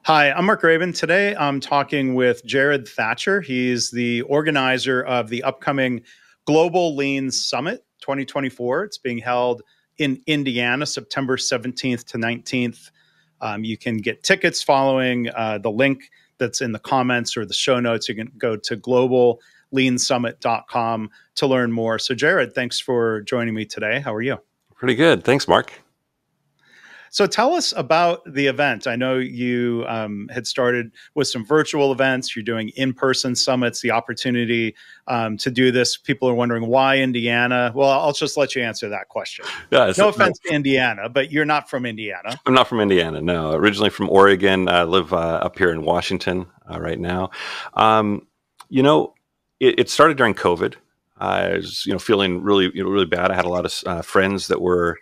Hi, I'm Mark Graban. Today I'm talking with Jared Thatcher. He's the organizer of the upcoming Global Lean Summit 2024. It's being held in Indiana, September 17th to 19th. You can get tickets following the link that's in the comments or the show notes. You can go to globalleansummit.com to learn more. So, Jared, thanks for joining me today. How are you? Pretty good. Thanks, Mark. So tell us about the event. I know you had started with some virtual events. You're doing in-person summits, the opportunity to do this. People are wondering why Indiana. Well, I'll just let you answer that question. Yeah, no offense to Indiana, but you're not from Indiana. I'm not from Indiana, no. Originally from Oregon. I live up here in Washington right now. It started during COVID. I was, feeling really bad. I had a lot of friends that were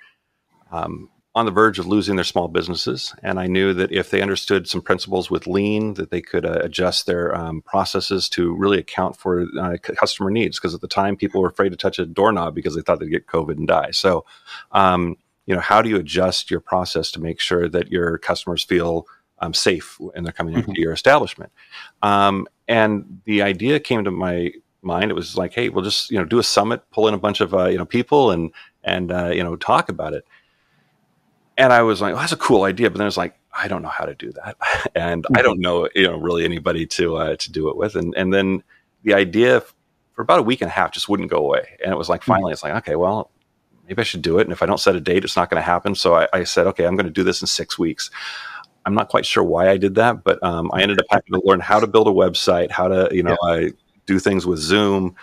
on the verge of losing their small businesses. And I knew that if they understood some principles with lean, that they could adjust their processes to really account for customer needs. Because at the time, people were afraid to touch a doorknob because they thought they'd get COVID and die. So, how do you adjust your process to make sure that your customers feel safe when they're coming into your establishment? And the idea came to my mind. It was like, hey, we'll just, do a summit, pull in a bunch of, people and talk about it. And I was like, well, that's a cool idea. But then I was like, I don't know how to do that. And I don't know, really anybody to do it with. And then the idea for about a week and a half just wouldn't go away. And it was like, finally, it's like, okay, well, maybe I should do it. And if I don't set a date, it's not going to happen. So I said, okay, I'm going to do this in 6 weeks. I'm not quite sure why I did that, but I ended up having to learn how to build a website, how to, I do things with Zoom,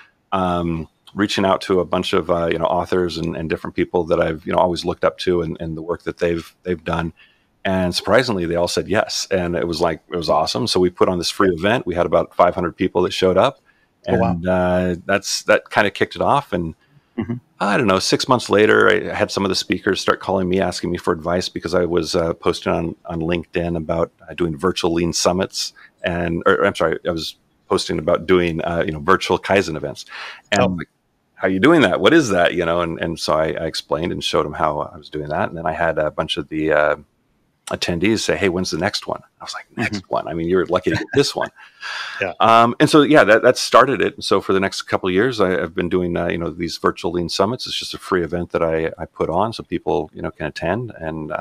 reaching out to a bunch of authors and different people that I've always looked up to and the work that they've done, and surprisingly they all said yes, and it was awesome. So we put on this free event. We had about 500 people that showed up, and that kind of kicked it off. And I don't know, 6 months later, I had some of the speakers start calling me, asking me for advice because I was posting on LinkedIn about doing virtual lean summits, I was posting about doing virtual Kaizen events, and I'm like, how are you doing that? What is that? And so I explained and showed them how I was doing that. And then I had a bunch of the attendees say, hey, when's the next one? I was like, next one? I mean, you're lucky to get this one. And so, that started it. And so for the next couple of years, I've been doing, these virtual lean summits. It's just a free event that I put on so people, can attend. And,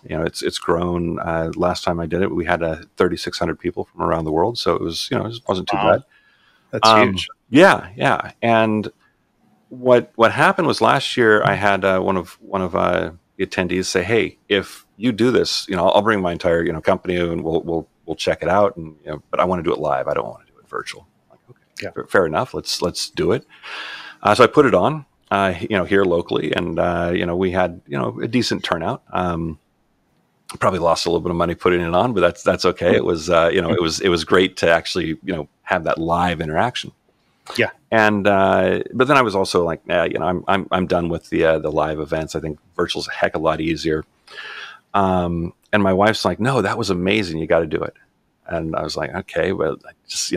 it's grown. Last time I did it, we had 3,600 people from around the world. So it was, it wasn't too bad. That's huge. Yeah. And what happened was last year I had one of the attendees say, hey, if you do this, I'll bring my entire company and we'll check it out, and but I want to do it live. I don't want to do it virtual. I'm like, okay, fair enough. Let's do it. So I put it on here locally, and we had a decent turnout. Probably lost a little bit of money putting it on, but that's okay. It was it was great to actually have that live interaction. Yeah. And but then I was also like, I'm done with the live events. I think virtual's a heck of a lot easier. And my wife's like, no, that was amazing. You got to do it. And I was like, okay, well,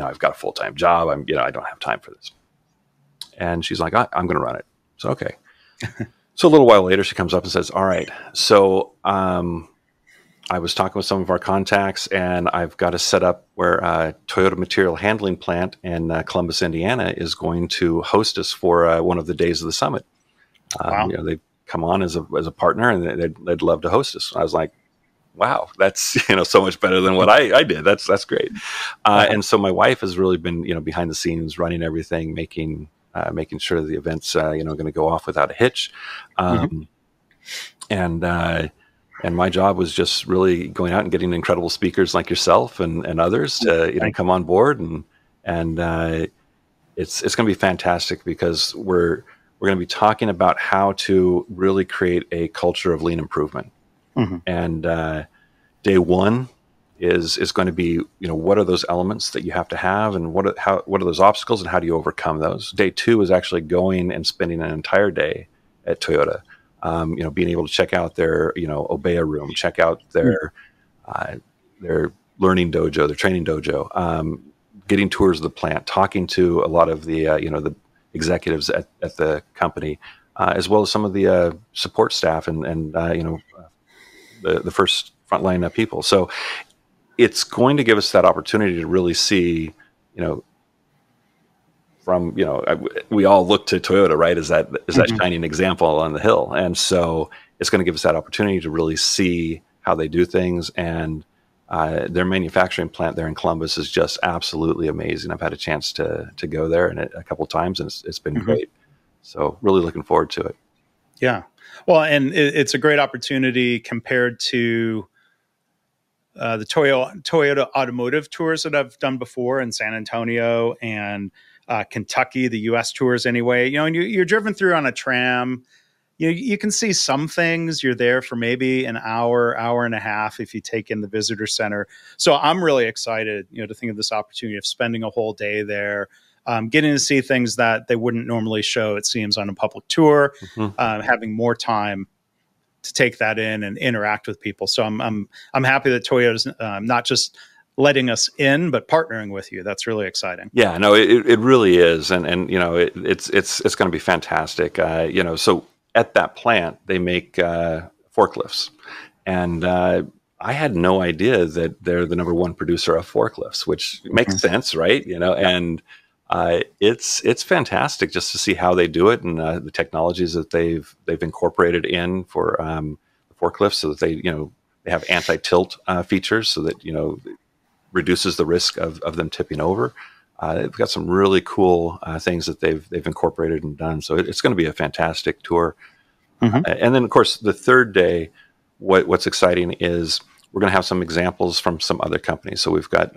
I've got a full-time job. I don't have time for this. And she's like, I'm going to run it. So, okay. So a little while later, she comes up and says, all right, so I was talking with some of our contacts, and I've got a setup where Toyota Material Handling Plant in Columbus, Indiana, is going to host us for one of the days of the summit. Wow. They come on as a partner, and they'd love to host us. I was like, wow, that's so much better than what I did. That's great. And so my wife has really been behind the scenes, running everything, making sure the event's going to go off without a hitch. And my job was just really going out and getting incredible speakers like yourself and others to come on board, and it's going to be fantastic because we're going to be talking about how to really create a culture of lean improvement. And day one is going to be what are those elements that you have to have, and what are those obstacles, and how do you overcome those. Day two is actually going and spending an entire day at Toyota. Being able to check out their, Obeya room, check out their learning dojo, their training dojo, getting tours of the plant, talking to a lot of the, the executives at the company, as well as some of the support staff and the first frontline people. So it's going to give us that opportunity to really see, you know, from, you know, we all look to Toyota, right? Is that shining example on the hill. And so it's going to give us that opportunity to really see how they do things. And their manufacturing plant there in Columbus is just absolutely amazing. I've had a chance to go there and a couple of times, and it's been great. So really looking forward to it. Yeah. Well, and it's a great opportunity compared to the Toyota automotive tours that I've done before in San Antonio and Kentucky, the U.S. tours anyway. You know, and you're driven through on a tram. You can see some things. You're there for maybe an hour, hour and a half if you take in the visitor center. So I'm really excited, you know, to think of this opportunity of spending a whole day there, getting to see things that they wouldn't normally show, it seems, on a public tour, having more time to take that in and interact with people. So I'm happy that Toyota's not just letting us in, but partnering with you. That's really exciting. Yeah, no, it really is, and you know, it's going to be fantastic. You know, so at that plant they make forklifts, and I had no idea that they're the #1 producer of forklifts, which makes sense, right? You know, and it's fantastic just to see how they do it and the technologies that they've incorporated in for the forklifts, so that they have anti-tilt features, so that reduces the risk of them tipping over. They've got some really cool things that they've incorporated and done. So it's going to be a fantastic tour. And then, of course, the third day, what's exciting is we're going to have some examples from some other companies. So we've got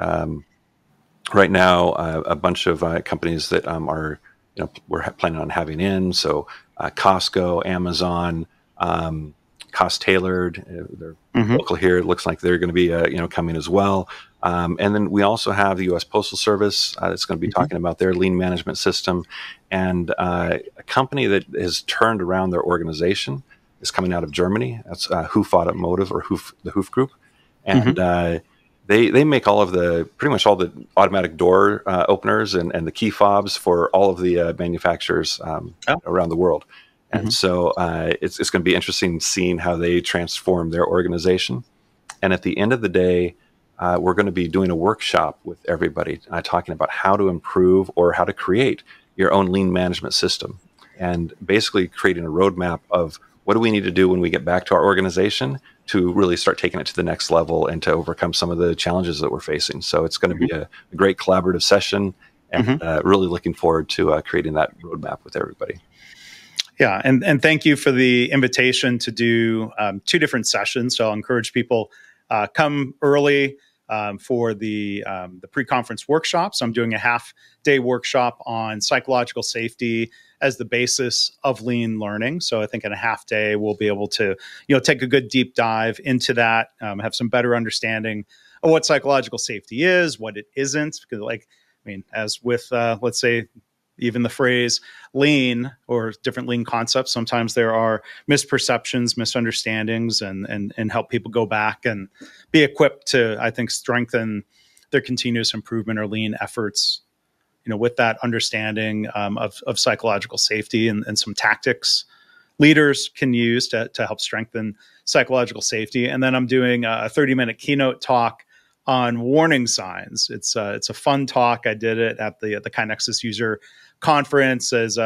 right now a bunch of companies that we're planning on having in. So Costco, Amazon, Cost Tailored, they're local here. It looks like they're going to be coming as well. And then we also have the U.S. Postal Service that's going to be talking about their lean management system, and a company that has turned around their organization is coming out of Germany. That's Hoof Automotive, or the Hoof Group, and they make pretty much all the automatic door openers and the key fobs for all of the manufacturers around the world. And so it's going to be interesting seeing how they transform their organization. And at the end of the day, we're going to be doing a workshop with everybody talking about how to improve or how to create your own lean management system, and basically creating a roadmap of what do we need to do when we get back to our organization to really start taking it to the next level and to overcome some of the challenges that we're facing. So it's going to be a great collaborative session, and really looking forward to creating that roadmap with everybody. Yeah, and thank you for the invitation to do 2 different sessions. So I'll encourage people come early for the pre-conference workshops. I'm doing a half-day workshop on psychological safety as the basis of lean learning. So I think in a half day we'll be able to take a good deep dive into that, have some better understanding of what psychological safety is, what it isn't. Because as with let's say, even the phrase lean or different lean concepts, sometimes there are misperceptions, misunderstandings, and help people go back and be equipped to, I think, strengthen their continuous improvement or lean efforts, with that understanding of psychological safety and some tactics leaders can use to help strengthen psychological safety. And then I'm doing a 30-minute keynote talk on warning signs. It's a fun talk. I did it at the KaiNexus user conference as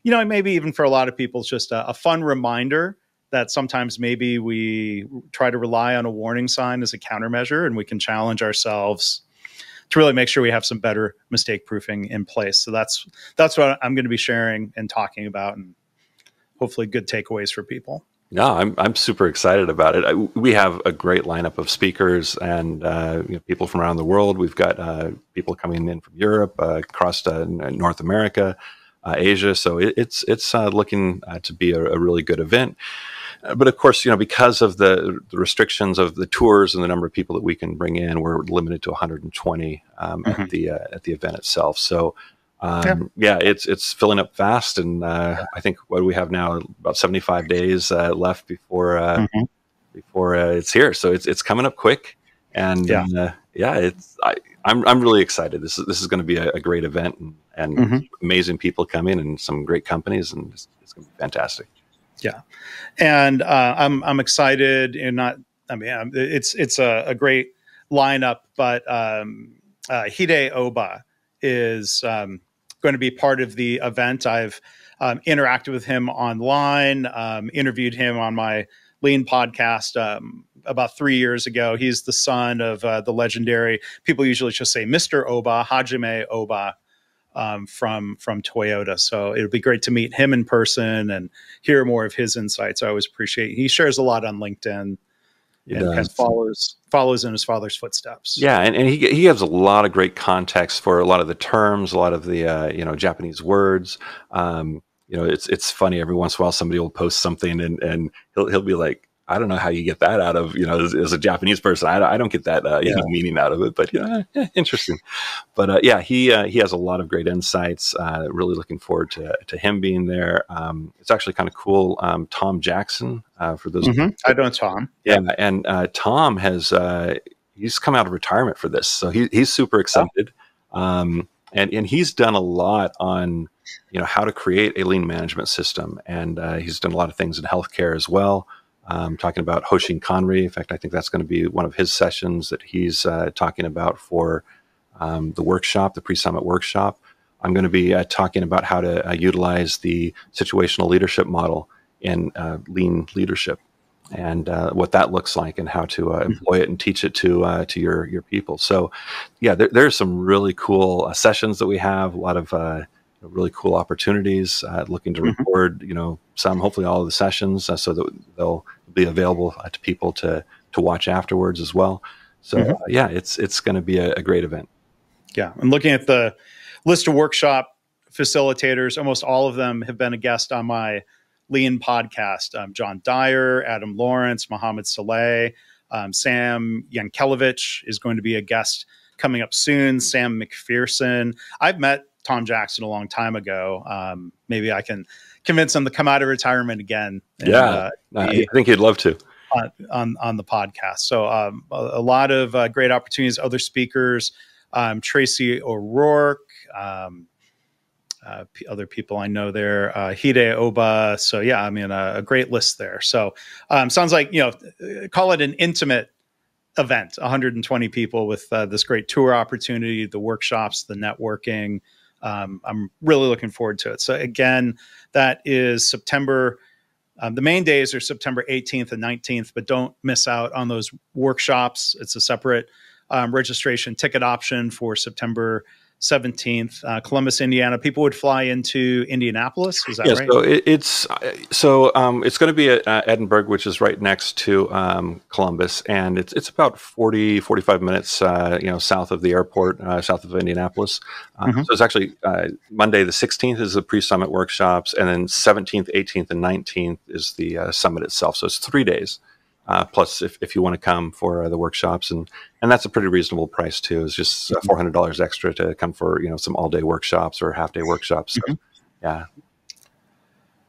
maybe even for a lot of people, it's just a fun reminder that sometimes maybe we try to rely on a warning sign as a countermeasure, and we can challenge ourselves to really make sure we have some better mistake proofing in place. So that's what I'm going to be sharing and talking about, and hopefully good takeaways for people. No, I'm super excited about it. We have a great lineup of speakers and people from around the world. We've got people coming in from Europe, across North America, Asia. So it's looking to be a really good event. But of course, because of the restrictions of the tours and the number of people that we can bring in, we're limited to 120 at the event itself. So. It's filling up fast, and I think what do we have now, about 75 days left before it's here. So it's coming up quick, and I'm really excited. This is going to be a great event, and amazing people coming, and some great companies, and it's going to be fantastic. Yeah, and I'm excited, and it's a great lineup, but Hide Oba is going to be part of the event. I've interacted with him online, interviewed him on my Lean podcast about 3 years ago. He's the son of the legendary, people usually just say Mr. Oba, Hajime Oba, from Toyota. So it'll be great to meet him in person and hear more of his insights. I always appreciate. He shares a lot on LinkedIn and kind of follows in his father's footsteps. Yeah, and he gives a lot of great context for a lot of the terms, a lot of the Japanese words. It's funny, every once in a while somebody will post something and he'll be like, I don't know how you get that out of, as a Japanese person. I don't get that meaning out of it, but interesting. But he has a lot of great insights. Really looking forward to him being there. It's actually kind of cool. Tom Jackson, for those. I know Tom. Yeah, and Tom has he's come out of retirement for this, so he's super excited. And he's done a lot on how to create a lean management system, and he's done a lot of things in healthcare as well. Talking about Hoshin Kanri. In fact, I think that's going to be one of his sessions that he's talking about for the workshop, the pre-summit workshop. I'm going to be talking about how to utilize the situational leadership model in lean leadership, and what that looks like, and how to employ it and teach it to your people. So, yeah, there's some really cool sessions that we have. A lot of really cool opportunities. Looking to record, some, hopefully all of the sessions, so that they'll be available to people to watch afterwards as well. So it's going to be a great event. Yeah, I'm looking at the list of workshop facilitators. Almost all of them have been a guest on my Lean podcast. John Dyer, Adam Lawrence, Mohammed Saleh, Sam Yankelevich is going to be a guest coming up soon. Sam McPherson. I've met Tom Jackson a long time ago. Maybe I can convince him to come out of retirement again. And, I think he'd love to on the podcast. So a lot of great opportunities. Other speakers, Tracy O'Rourke, other people I know there, Hide Oba. So yeah, I mean a great list there. So sounds like call it an intimate event. 120 people with this great tour opportunity, the workshops, the networking. I'm really looking forward to it. So again, that is September. The main days are September 18th and 19th, but don't miss out on those workshops. It's a separate registration ticket option for September 17th, Columbus, Indiana. People would fly into Indianapolis. Is that right? So it's going to be at Edinburgh, which is right next to Columbus, and it's about 45 minutes, south of the airport, south of Indianapolis. So it's actually Monday the 16th is the pre-summit workshops, and then 17th, 18th, and 19th is the summit itself. So it's 3 days. Plus, if you want to come for the workshops, and that's a pretty reasonable price too. It's just $400 extra to come for some all-day workshops or half-day workshops. So,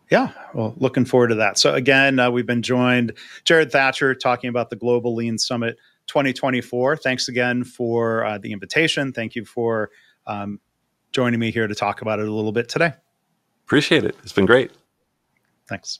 yeah. Well, looking forward to that. So again, we've been joined Jared Thatcher talking about the Global Lean Summit 2024. Thanks again for the invitation. Thank you for joining me here to talk about it a little bit today. Appreciate it. It's been great. Thanks.